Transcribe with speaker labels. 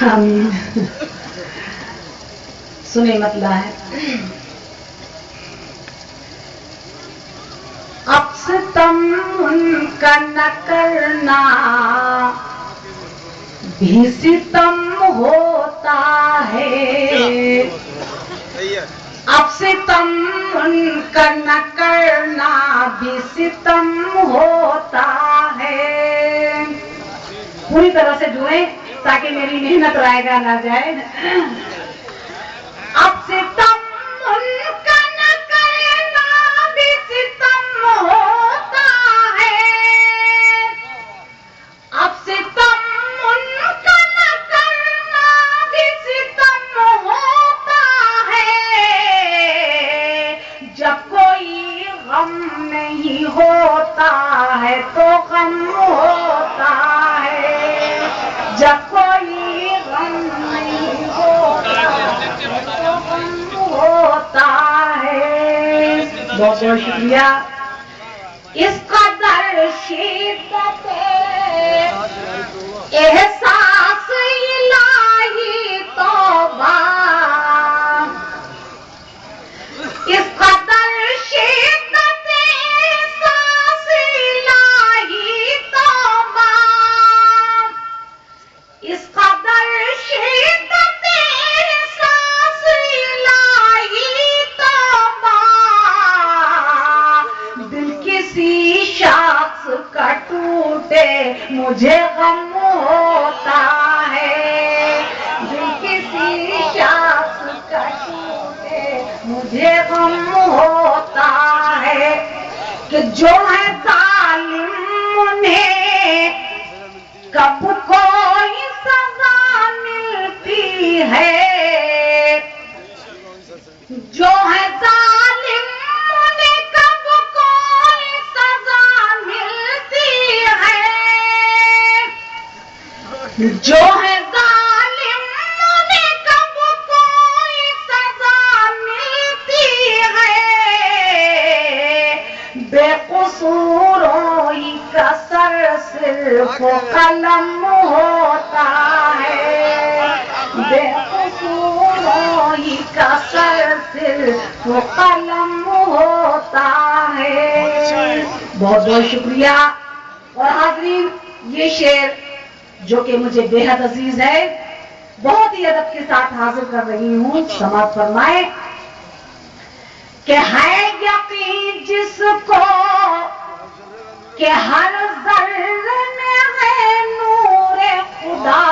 Speaker 1: آمین. سنیں مطلب ہے اب ستم ان کا نہ کرنا بھی ستم ہوتا ہے. اب ستم ان کا نہ کرنا بھی ستم ہوتا ہے. پوری طرح سے جڑیں تاکہ میری محنت رائے گا نہ جائے. اب ستم ان کا نہ کرنا بھی ستم ہوتا ہے. اب ستم ان کا نہ کرنا بھی ستم ہوتا ہے. جب کوئی غم نہیں ہوتا ہے تو غم ہوتا ہے. جب کوئی غم نہیں ہوتا تو غم ہوتا ہے. بہت بہت شکریہ. اس قدر شدت احساس الہی توبہ. اس قدر شدت احساس الہی توبہ. اس قدر شدت احساس الہی توبہ. دل کسی شخص کا ٹوٹے مجھے غم ہوتا ہے. دل کسی شخص کا ٹوٹے مجھے غم ہوتا ہے. کہ جو ہے ظالم انہیں کب کوئی سزا ملتی ہے. جو ہے ظالم انہیں کب کوئی سزا ملتی ہے. جو ہے ظالم انہیں کب کوئی سزا ملتی ہے. بے قصوروں ہی کا سر صرف قلم ہوتا ہے. بے قصوروں ہی کا سر صرف قلم ہوتا ہے. بہت بہت شکریہ. اور حاضرین یہ شعر جو کہ مجھے بے حد عزیز ہے بہت ہی ادب کے ساتھ حاضر کر رہی ہوں. سماعت فرمائیں کہ ہے یقین جس کو کہ ہر ذرے میں ہے نور خدا.